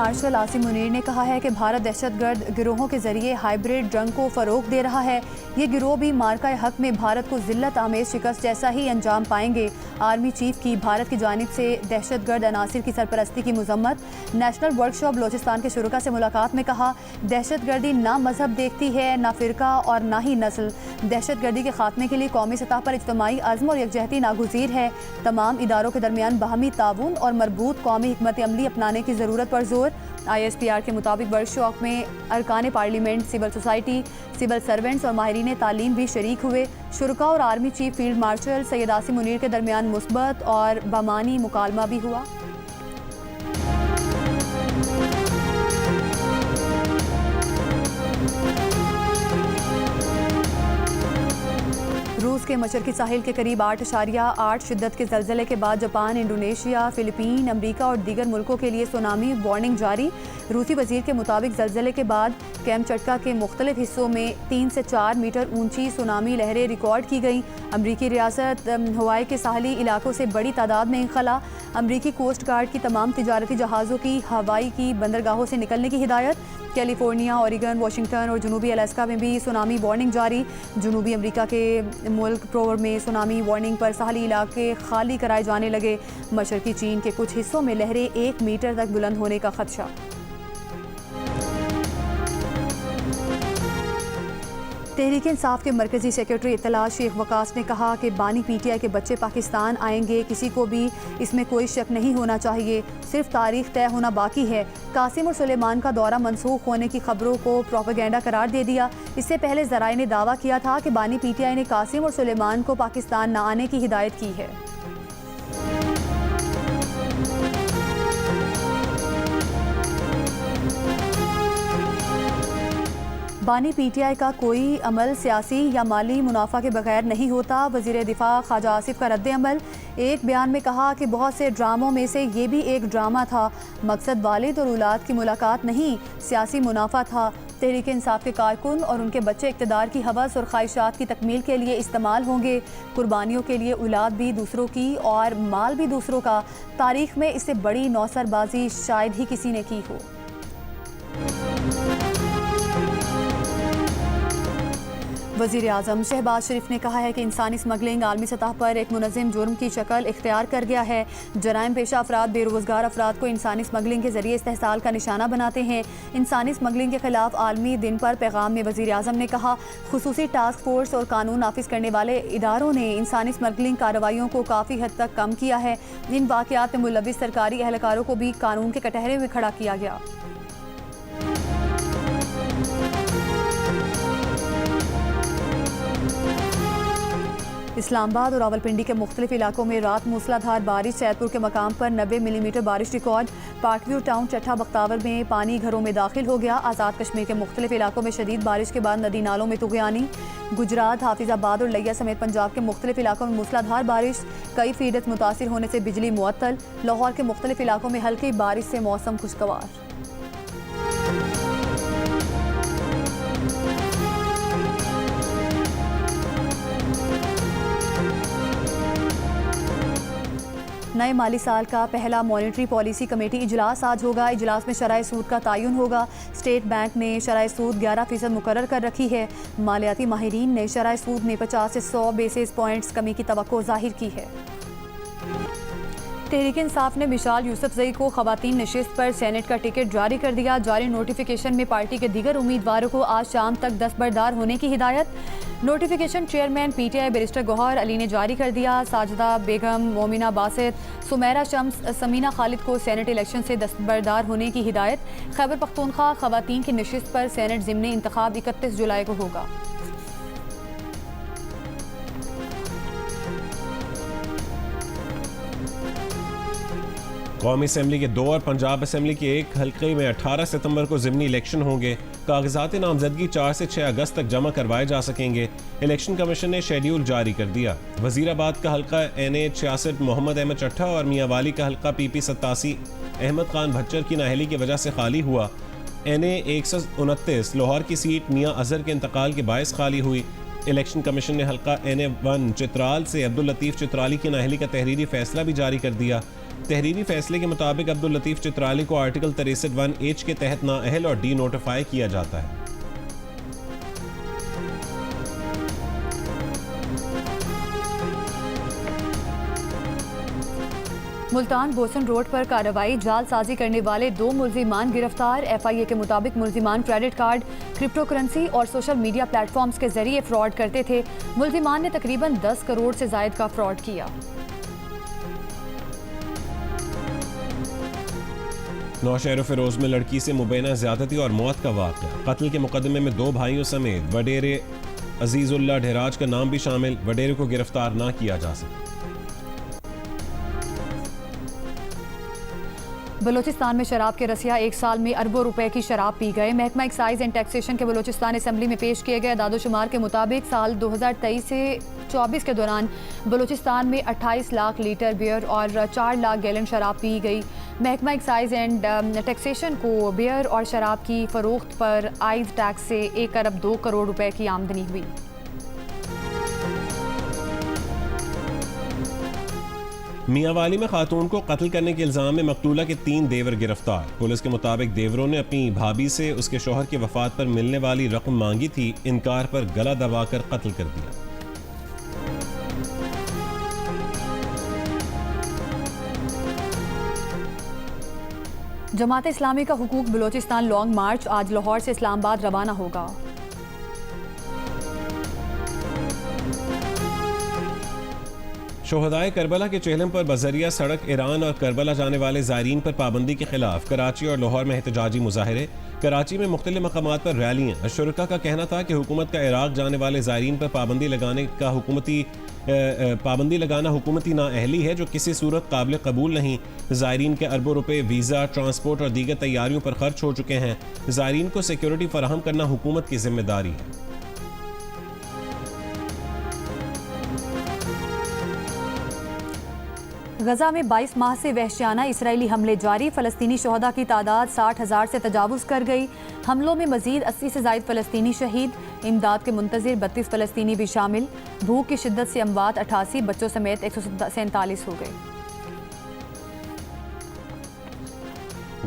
Martial Asim Munir ने कहा है कि भारत दहशतगर्द गिरोहों के जरिए हाइब्रिड जंग को फ़रोग दे रहा है। ये गिरोह भी मार्का हक में भारत को जिल्लत आमेज शिकस्त जैसा ही अंजाम पाएंगे। आर्मी चीफ की भारत की जानिब से दहशतगर्द अनासिर की सरपरस्ती की मजम्मत। नेशनल वर्कशॉप बलोचिस्तान के शुरुका से मुलाकात में कहा, दहशतगर्दी ना मजहब देखती है, ना फ़िरका और ना ही नस्ल। दहशतगर्दी के खात्मे के लिए कौमी सतह पर इज्तिमाई अज़्म और यकजहती नागुज़ीर है। तमाम इदारों के दरमियान बाहमी ताउन और मरबूत कौमी हिकमत अमली अपनाने की ज़रूरत पर जोर। ISPR के मुताबिक वर्कशॉप में अरकान parliament, civil society, civil servants और माहिरीन तालीम भी शरीक हुए। शुरुका और army chief field marshal Syed Asim Munir के दरमियान मुस्बत और बमानी मुकालमा भी हुआ। रूस के मशरकी साहिल के करीब 8.8 शिद्दत के ज़लज़ले के बाद जापान, इंडोनेशिया, फ़िलिपीन, अमरीका और दीगर मुल्कों के लिए सुनामी वार्निंग जारी। रूसी वज़ीर के मुताबिक ज़लज़ले के बाद कैमचटका के मुख्तलिफ हिस्सों में 3 से 4 मीटर ऊंची सुनामी लहरें रिकॉर्ड की गई। अमरीकी रियासत हवाई के साहली इलाकों से बड़ी तादाद में इंखला। अमरीकी कोस्ट गार्ड की तमाम तिजारती जहाज़ों की हवाई की बंदरगाहों से निकलने की हिदायत। कैलिफोर्निया, ओरिगन, वाशिंगटन और जनूबी अलास्का में भी सुनामी वार्निंग जारी। जनूबी अमरीका के मुल्क प्रोवर में सुनामी वार्निंग पर साहली इलाके खाली कराए जाने लगे। मशरकी चीन के कुछ हिस्सों में लहरें 1 मीटर तक बुलंद होने का खदशा। तहरीक इंसाफ के मरकजी सेक्रेटरी इत्तला शेख वकास ने कहा कि बानी PTI के बच्चे पाकिस्तान आएंगे, किसी को भी इसमें कोई शक नहीं होना चाहिए, सिर्फ तारीख तय होना बाकी है। कासिम और सुलेमान का दौरा मनसूख होने की खबरों को प्रोपेगेंडा करार दे दिया। इससे पहले ज़राए ने दावा किया था कि बानी PTI ने कासिम और सुलेमान को पाकिस्तान न आने की हिदायत की है। बानी PTI का कोई अमल सियासी या माली मुनाफा के बगैर नहीं होता। वज़ीर दिफा ख्वाजा आसिफ का रद्द अमल। एक बयान में कहा कि बहुत से ड्रामों में से ये भी एक ड्रामा था। मकसद वालिद और औलाद की मुलाकात नहीं, सियासी मुनाफा था। तहरीक इंसाफ के कारकुन और उनके बच्चे इक़्तिदार की हवस और ख्वाहिशात की तकमील के लिए इस्तेमाल होंगे। कुर्बानियों के लिए औलाद भी दूसरों की और माल भी दूसरों का। तारीख में इससे बड़ी नौसरबाजी शायद ही किसी ने की हो। वज़ीर आज़म शहबाज शरीफ ने कहा है कि इंसानी स्मगलिंग आलमी सतह पर एक मुनज़्ज़म जुर्म की शक्ल इख्तियार कर गया है। जराइम पेशा अफराद बेरोज़गार अफराद को इंसानी स्मगलिंग के ज़रिए इस्तेहसाल का निशाना बनाते हैं। इंसानी स्मगलिंग के खिलाफ आलमी दिन पर पैगाम में वज़ीर आज़म ने कहा, खुसूसी टास्क फोर्स और कानून नाफिज करने वाले इदारों ने इंसानी स्मगलिंग कार्रवाइयों को काफ़ी हद तक कम किया है। इन वाक़यात में मुलविस सरकारी एहलकारों को भी कानून के कटहरे में खड़ा किया गया। इस्लामाबाद और रावलपिंडी के मुख्तलिफ इलाकों में रात मूसलाधार बारिश। सैदपुर के मकाम पर 90 मिलीमीटर बारिश रिकॉर्ड। पार्कव्यू टाउन चट्ठा बख्तावर में पानी घरों में दाखिल हो गया। आज़ाद कश्मीर के मुख्तलिफ इलाकों में शदीद बारिश के बाद नदी नालों में तुग़यानी। गुजरात, हाफिजाबाद और लिया समेत पंजाब के मुख्तलिफ इलाकों में मूसलाधार बारिश। कई फीडर्स मुतासिर होने से बिजली मुअत्तल। लाहौर के मुख्तलिफ इलाकों में हल्की बारिश से मौसम खुशगवार। नए माली साल का पहला मॉनिटरी पॉलिसी कमेटी इजलास आज होगा। इजलास में शरह सूद का तयन होगा। स्टेट बैंक ने शरह सूद 11% मुकर्रर कर रखी है। मालियाती माहिरीन ने शरह सूद में 50 से 100 बेसिस पॉइंट्स कमी की तवक्को जाहिर की है। तहरीक इंसाफ ने मिशाल यूसुफजई को ख़वातीन नशिस्त पर सेनेट का टिकट जारी कर दिया। जारी नोटिफिकेशन में पार्टी के दीगर उम्मीदवारों को आज शाम तक दस्तबरदार होने की हिदायत। Notification chairman PTI barrister Gohar Ali ने जारी कर दिया। साजिदा बेगम, मोमिना बासित, सुमेरा शम्स, समीना खालिद को सेनेट इलेक्शन से दस्तबरदार होने की हिदायत। खैबर पख्तूनख्वा ख़वातीन की नशिस्त पर सेनेट ज़िमनी इंतखाब 31 जुलाई को होगा। कौमी असम्बली के 2 और पंजाब असम्बली के एक हल्के में 18 सितंबर को ज़िमनी इलेक्शन होंगे। कागजात नामजदगी 4 से 6 अगस्त तक जमा करवाए जा सकेंगे। इलेक्शन कमीशन ने शेड्यूल जारी कर दिया। वजीराबाद का हल्का NA 66 मोहम्मद अहमद चट्ठा और मियांवाली का हल्का PP 87 अहमद खान भच्चर की नाअहली की वजह से खाली हुआ। NA 129 लाहौर की सीट मियाँ अजहर के इंतकाल के बायस खाली हुई। इलेक्शन कमीशन ने हल्का NA 1 चित्राल से अब्दुल लतीफ़ चित्राली की नाअहली का तहरीरी फैसला भी जारी कर दिया। तहरीरी फैसले के मुताबिक अब्दुल लतीफ़ चित्राली को आर्टिकल 63(1)H के तहत नाअहल और डी नोटिफाई किया जाता है। मुल्तान बोसन रोड पर कार्रवाई, जालसाजी करने वाले 2 मुल्जिमान गिरफ्तार। FIA के मुताबिक मुल्जिमान क्रेडिट कार्ड, क्रिप्टो करेंसी और सोशल मीडिया प्लेटफॉर्म्स के जरिए फ्रॉड करते थे। मुल्जिमान ने तकरीबन 10 करोड़ से जायद का फ्रॉड किया। नौशहर फिरोज में लड़की से मुबैना ज्यादती और मौत का वाक़या। कत्ल के मुकदमे में 2 भाइयों समेत वडेरे अजीजुल्लाह ढेराज का नाम भी शामिल। वडेरे को गिरफ्तार ना किया जा सका। बलूचिस्तान में शराब के रसिया 1 साल में अरबों रुपए की शराब पी गए। महकमा एक्साइज एंड टैक्सेशन के बलूचिस्तान असम्बली में पेश किए गए दादोशुमार के मुताबिक साल 2023 से 24 के दौरान बलूचिस्तान में 28 लाख लीटर बियर और 4 लाख गैलन शराब पी गई। महकमा एक्साइज एंड टैक्सेशन को बियर और शराब की फरोख्त पर आइज टैक्स से 1 अरब 2 करोड़ रुपए की आमदनी हुई। मियांवाली में खातून को कत्ल करने के इल्जाम में मकतूला के 3 देवर गिरफ्तार। पुलिस के मुताबिक देवरों ने अपनी भाभी से उसके शौहर की वफात पर मिलने वाली रकम मांगी थी। इनकार पर गला दबाकर कत्ल कर दिया। जमात इस्लामी का हुकूक बलूचिस्तान लॉन्ग मार्च आज लाहौर से इस्लामाबाद रवाना होगा। शोहदाए करबला के चेहलम पर बजरिया सड़क ईरान और करबला जाने वाले ज़ायरीन पर पाबंदी के खिलाफ कराची और लाहौर में एहतजाजी मुजाहरे। कराची में मुख्तलिफ मकामात पर रैलियाँ। अशुरका का कहना था कि हुकूमत का इराक जाने वाले ज़ायरीन पर पाबंदी लगाना हुकूमती नाअहली है जो किसी सूरत काबिल कबूल नहीं। ज़ायरीन के अरबों रुपए वीज़ा, ट्रांसपोर्ट और दीगर तैयारियों पर खर्च हो चुके हैं। ज़ायरीन को सिक्योरिटी फराहम करना हुकूमत की जिम्मेदारी है। गजा में 22 माह से वहशियाना इसराइली हमले जारी। फ़लस्तीनी शोहदा की तादाद 60,000 से तजावुज़ कर गई। हमलों में मजीद 80 से ज़ायद फ़लस्तीनी शहीद। इमदाद के मुंतज़िर 32 फ़लस्तीनी भी शामिल। भूख की शिद्दत से अमवात 88, बच्चों समेत 147 हो गए।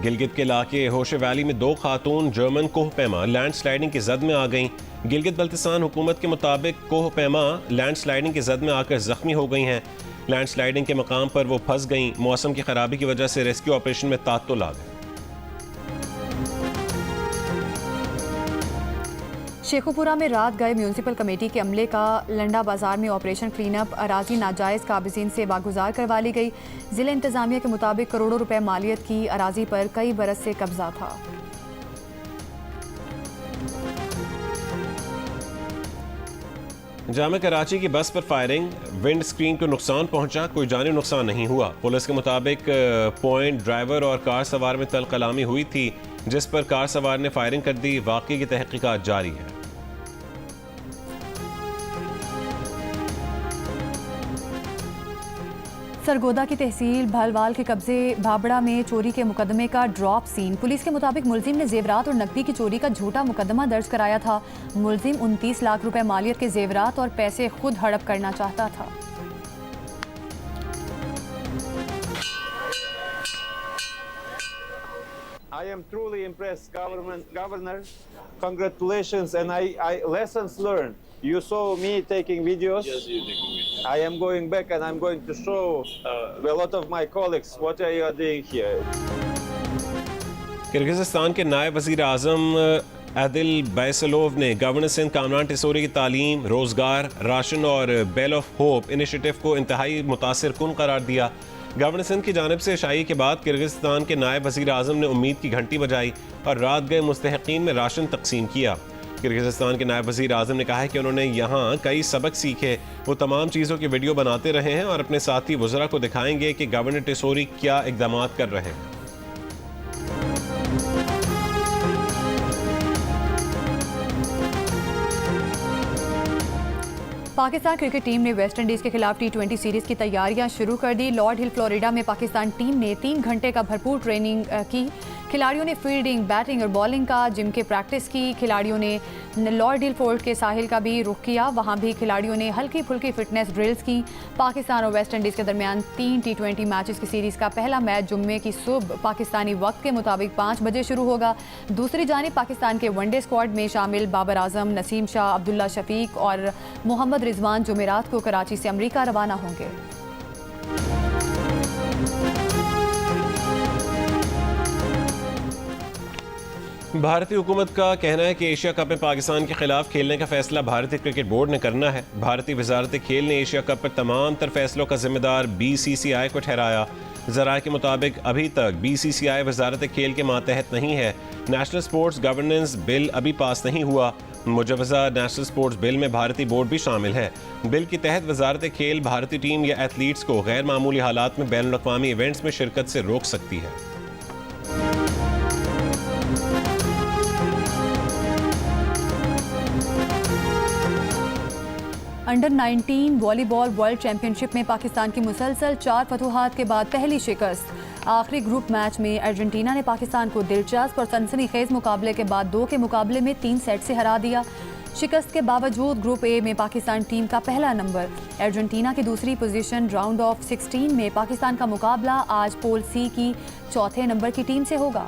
गिलगित के इलाके होशे वैली में 2 खातून जर्मन कोहपैमा लैंड स्लाइडिंग की जद में आ गईं। गिलगित बल्तिस्तान हुकूमत के मुताबिक कोहपैमा लैंड स्लाइडिंग की जद में आकर जख्मी हो गई हैं। लैंड स्लाइडिंग के मकाम पर वो फंस गईं। मौसम की खराबी की वजह से रेस्क्यू ऑपरेशन में तात्तुल आ गए। शेखुपुरा में रात गए म्यूनसिपल कमेटी के अमले का लंडा बाजार में ऑपरेशन क्लीनअप। अराजी नाजायज़ काबिज़ीन से बागुजार करवा ली गई। ज़िला इंतज़ामिया के मुताबिक करोड़ों रुपए मालियत की अराजी पर कई बरस से कब्जा था। जामे कराची की बस पर फायरिंग, विंड स्क्रीन को नुकसान पहुंचा, कोई जानी नुकसान नहीं हुआ। पुलिस के मुताबिक पॉइंट ड्राइवर और कार सवार में तल कलामी हुई थी जिस पर कार सवार ने फायरिंग कर दी। वाक़ये की तहकीकात जारी है। सरगोदा की तहसील भलवाल के कब्जे भाबड़ा में चोरी के मुकदमे का ड्रॉप सीन। पुलिस के मुताबिक मुलजिम ने जेवरात और नकदी की चोरी का झूठा मुकदमा दर्ज कराया था। मुलजिम 29 लाख रुपए मालियत के जेवरात और पैसे खुद हड़प करना चाहता था। I am truly impressed, Governor. Congratulations, and I lessons learned. You saw me taking videos. Yes, you taking videos. I am going back and I'm going to show a lot of my colleagues what are you doing here. Kyrgyzstan के नायब वज़ीर आज़म आदिल बैसलोव ने governor Sindh Kamran Tessori की तालीम, रोज़गार, ration और bell of hope initiative को इंतहाई मुतासिर कुन करार दिया। गवर्नर सिंध की जानिब से शाई के बाद किर्गिज़स्तान के नायब वज़ीर आज़म ने उम्मीद की घंटी बजाई और रात गए मुस्तहिकीन में राशन तकसीम किया। किर्गिज़स्तान के नायब वज़ीर आज़म ने कहा है कि उन्होंने यहाँ कई सबक सीखे। वो तमाम चीज़ों की वीडियो बनाते रहे हैं और अपने साथी वज़रा को दिखाएंगे कि गवर्नर टिसोरी क्या इक़दाम कर रहे हैं। पाकिस्तान क्रिकेट टीम ने वेस्ट इंडीज़ के खिलाफ T20 सीरीज़ की तैयारियां शुरू कर दी। लॉर्ड हिल फ्लोरिडा में पाकिस्तान टीम ने 3 घंटे का भरपूर ट्रेनिंग की। खिलाड़ियों ने फील्डिंग, बैटिंग और बॉलिंग का जिम के प्रैक्टिस की। खिलाड़ियों ने लॉर्ड हिल फोर्ट के साहिल का भी रुख किया, वहां भी खिलाड़ियों ने हल्की फुल्की फिटनेस ड्रिल्स की। पाकिस्तान और वेस्ट इंडीज़ के दरमियान 3 T20 मैचेस की सीरीज़ का पहला मैच जुम्मे की सुबह पाकिस्तानी वक्त के मुताबिक 5 बजे शुरू होगा। दूसरी जानिब पाकिस्तान के वनडे स्क्वाड में शामिल बाबर आजम, नसीम शाह, अब्दुल्ला शफीक और मोहम्मद रिजवान जुमेरात को कराची से अमरीका रवाना होंगे। भारतीय हुकूमत का कहना है कि एशिया कप में पाकिस्तान के खिलाफ खेलने का फैसला भारतीय क्रिकेट बोर्ड ने करना है। भारतीय वजारत खेल ने एशिया कप पर तमाम तर फैसलों का जिम्मेदार BCCI को ठहराया। ज़राए के मुताबिक अभी तक BCCI वजारत खेल के मातहत नहीं है। नेशनल स्पोर्ट्स गवर्नेंस बिल अभी पास नहीं हुआ। मुजवजा नेशनल स्पोर्ट्स बिल में भारतीय बोर्ड भी शामिल है। बिल के तहत वजारत खेल भारतीय टीम या एथलीट्स को गैर मामूली हालात में बैनुल अक़वामी इवेंट्स में शिरकत से रोक सकती है। अंडर 19 वॉलीबॉल वर्ल्ड चैंपियनशिप में पाकिस्तान की मुसलसल 4 फतूहात के बाद पहली शिकस्त। आखिरी ग्रुप मैच में अर्जेंटीना ने पाकिस्तान को दिलचस्प और सनसनीखेज मुकाबले के बाद 2 के मुकाबले में 3 सेट से हरा दिया। शिकस्त के बावजूद ग्रुप ए में पाकिस्तान टीम का पहला नंबर, अर्जेंटीना की दूसरी पोजीशन। राउंड ऑफ 16 में पाकिस्तान का मुकाबला आज पोल सी की चौथे नंबर की टीम से होगा।